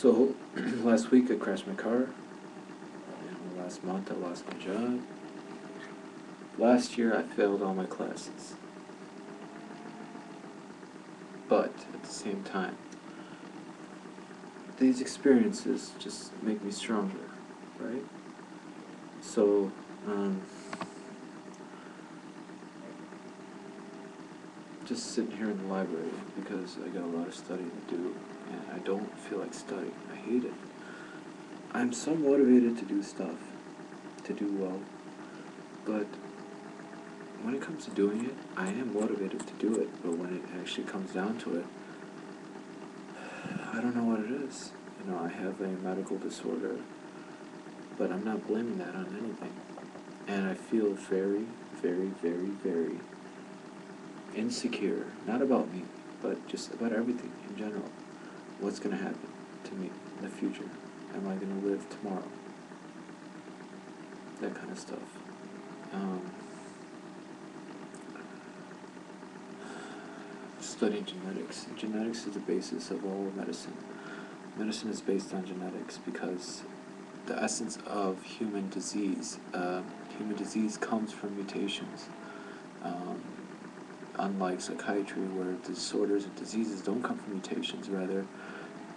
So, last week I crashed my car, and last month I lost my job. Last year I failed all my classes. But, at the same time, these experiences just make me stronger, right? So, just sitting here in the library because I got a lot of studying to do, and I don't feel like studying. I hate it. I'm so motivated to do stuff, to do well, but when it comes to doing it, I am motivated to do it, but when it actually comes down to it, I don't know what it is. You know, I have a medical disorder, but I'm not blaming that on anything. And I feel very, very, very, very insecure, not about me, but just about everything in general. What's going to happen to me in the future? Am I going to live tomorrow? That kind of stuff. Studying genetics. Genetics is the basis of all medicine. Medicine is based on genetics because the essence of human disease comes from mutations. Unlike psychiatry, where disorders and diseases don't come from mutations rather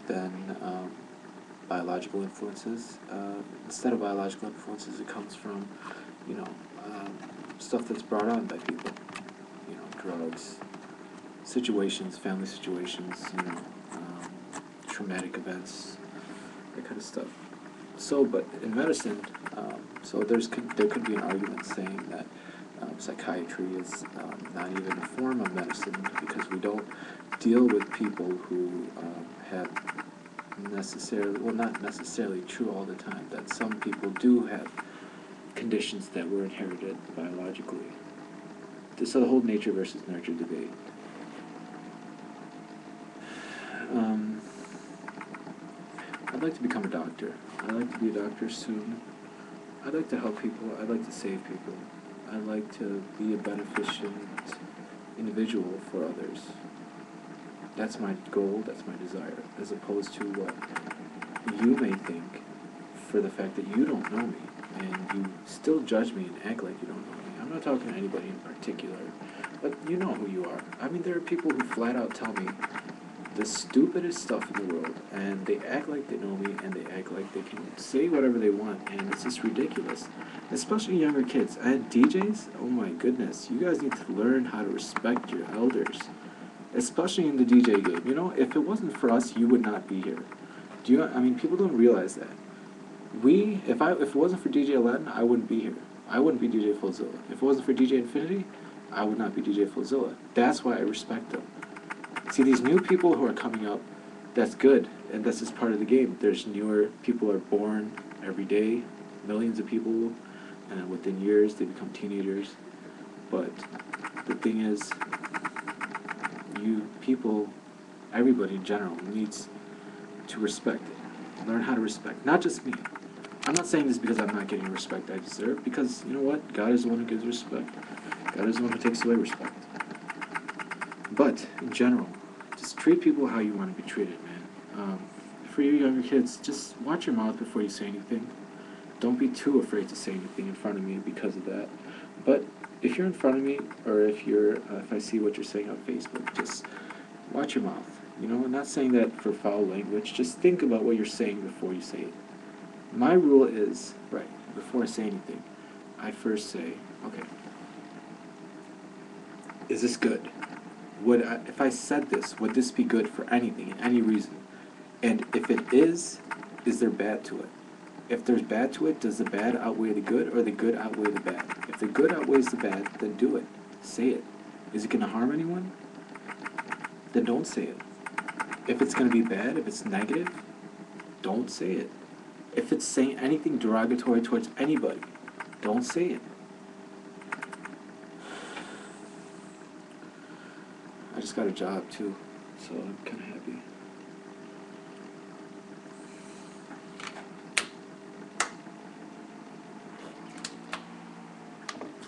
than biological influences. Instead of biological influences, it comes from, stuff that's brought on by people. Drugs, situations, family situations, traumatic events, that kind of stuff. So, but in medicine, there could be an argument saying that psychiatry is not even a form of medicine because we don't deal with people who have necessarily, well, not necessarily true all the time, that some people do have conditions that were inherited biologically. So the whole nature versus nurture debate. I'd like to become a doctor. I'd like to be a doctor soon. I'd like to help people. I'd like to save people. I'd like to be a beneficent individual for others. That's my goal, that's my desire, as opposed to what you may think for the fact that you don't know me, and you still judge me and act like you don't know me. I'm not talking to anybody in particular, but you know who you are. I mean, there are people who flat out tell me the stupidest stuff in the world, and they act like they know me, and they act like they can say whatever they want, and it's just ridiculous. Especially younger kids. And DJs, oh my goodness, you guys need to learn how to respect your elders. Especially in the DJ game. You know, if it wasn't for us, you would not be here. People don't realize that. If it wasn't for DJ Aladdin, I wouldn't be here. I wouldn't be DeejayFozilla. If it wasn't for DJ Infinity, I would not be DeejayFozilla. That's why I respect them. See, these new people who are coming up, that's good, and that's just part of the game. There's newer people are born every day, millions of people, and within years they become teenagers. But the thing is, you people, everybody in general, needs to respect it. Learn how to respect, not just me. I'm not saying this because I'm not getting the respect I deserve, because you know what? God is the one who gives respect. God is the one who takes away respect. But, in general, just treat people how you want to be treated, man. For you younger kids, just watch your mouth before you say anything. Don't be too afraid to say anything in front of me because of that. But if you're in front of me, or if I see what you're saying on Facebook, just watch your mouth. I'm not saying that for foul language. Just think about what you're saying before you say it. My rule is, before I say anything, I first say, okay, is this good? If I said this, would this be good for anything, in any reason? And if it is there bad to it? If there's bad to it, does the bad outweigh the good, or the good outweigh the bad? If the good outweighs the bad, then do it. Say it. Is it going to harm anyone? Then don't say it. If it's going to be bad, if it's negative, don't say it. If it's saying anything derogatory towards anybody, don't say it. I just got a job too, so I'm kind of happy.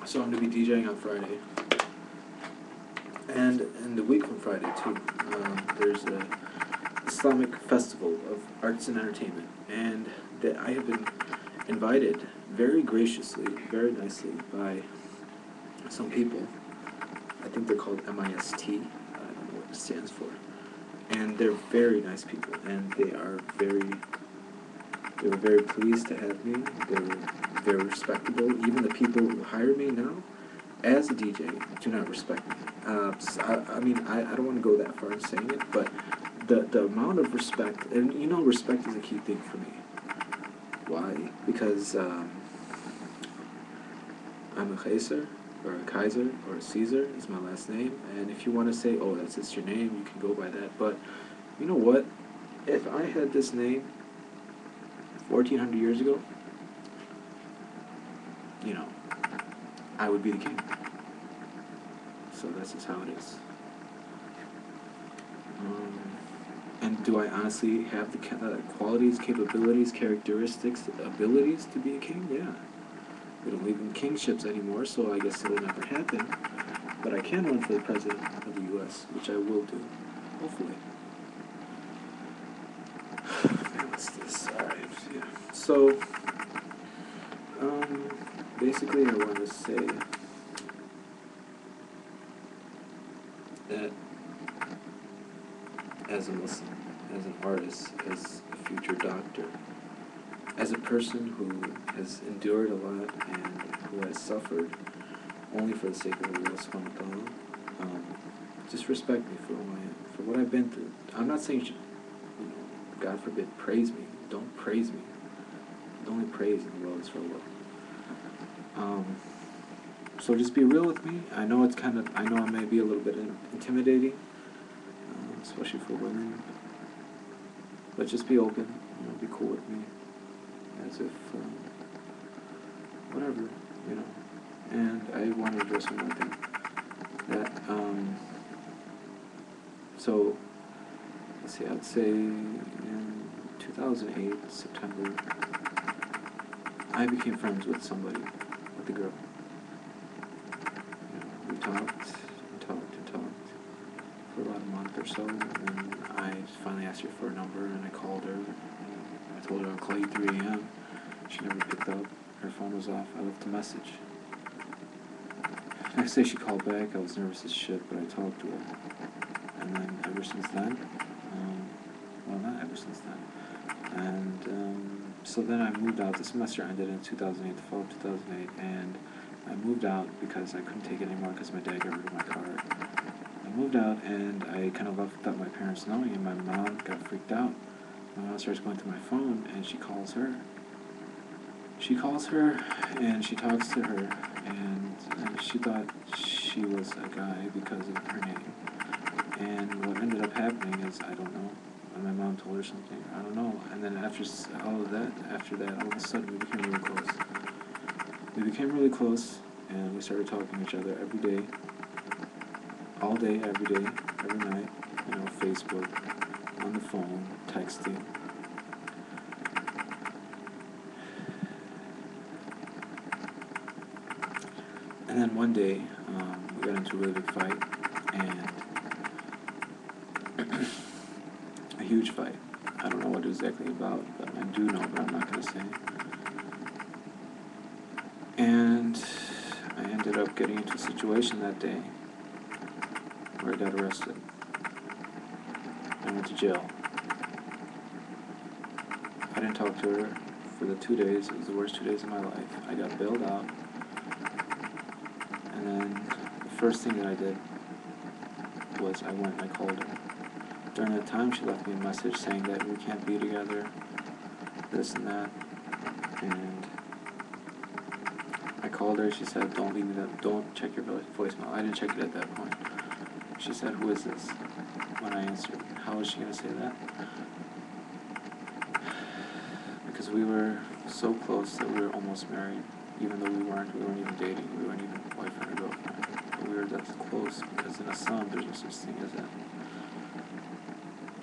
So I'm going to be DJing on Friday, and in the week from Friday too. There's a Islamic Festival of Arts and Entertainment, and that I have been invited very graciously, very nicely by some people. I think they're called MIST. I don't know what it stands for. And they're very nice people, and they were very pleased to have me. They were very respectable. Even the people who hire me now as a DJ do not respect me. So I mean, I don't want to go that far in saying it, but the amount of respect, and you know, respect is a key thing for me. Why? Because I'm a Kaiser, or a Kaiser, or a Caesar is my last name, and if you want to say, oh, that's just your name, you can go by that, but you know what? If I had this name 1400 years ago, you know, I would be the king. So that's just how it is. And do I honestly have the qualities, capabilities, characteristics, abilities to be a king? Yeah. We don't live in kingships anymore, so I guess it'll never happen. But I can run for the president of the U.S., which I will do, hopefully. Man, what's this? Alright, yeah. So, basically I want to say that as a Muslim, as an artist, as a future doctor, as a person who has endured a lot and who has suffered only for the sake of Allah subhanahu wa ta'ala, just respect me for who I am, for what I've been through. I'm not saying you should, you know, God forbid, praise me. Don't praise me. The only praise in the world is for Allah. So just be real with me. I know it's I know I may be a little bit intimidating, especially for women, but just be open, you know, be cool with me, as if, whatever, you know. And I want to address one more thing, that, so, let's see, I'd say in 2008, September, I became friends with somebody, with a girl. You know, we talked for about a month or so, and then I finally asked her for a number, and I called her, and I told her I'll call you 3 a.m. She never picked up. Her phone was off. I left a message. Next day she called back. I was nervous as shit, but I talked to her. And then ever since then, well, not ever since then. And so then I moved out. The semester ended in 2008, the fall of 2008, and I moved out because I couldn't take it anymore because my dad got rid of my car. I moved out, and I kind of left without my parents knowing, and my mom got freaked out. My mom starts going through my phone, and she calls her. She calls her, and she talks to her, and she thought she was a guy because of her name. And what ended up happening is, I don't know, my mom told her something, I don't know, and then after all of that, all of a sudden we became really close. We became really close, and we started talking to each other every day, all day, every night, you know, Facebook, on the phone, texting. And then one day, we got into a really big fight, and a huge fight. I don't know what it was exactly about, but I do know, but I'm not going to say. And I ended up getting into a situation that day where I got arrested. I went to jail. I didn't talk to her for the 2 days. It was the worst 2 days of my life. I got bailed out. And then the first thing that I did was I went and I called her. During that time, she left me a message saying that we can't be together, this and that. And I called her. She said, don't leave me that, don't check your voicemail. I didn't check it at that point. She said, who is this? When I answered, how was she going to say that? Because we were so close that we were almost married. Even though we weren't even dating, we weren't even boyfriend or girlfriend. But we were that close because in Islam there's no such thing as that.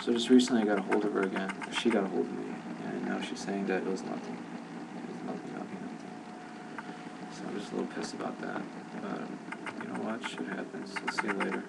So just recently I got a hold of her again. She got a hold of me, and now she's saying that it was nothing. It was nothing. So I'm just a little pissed about that. But you know what? Shit happens. I'll see you later.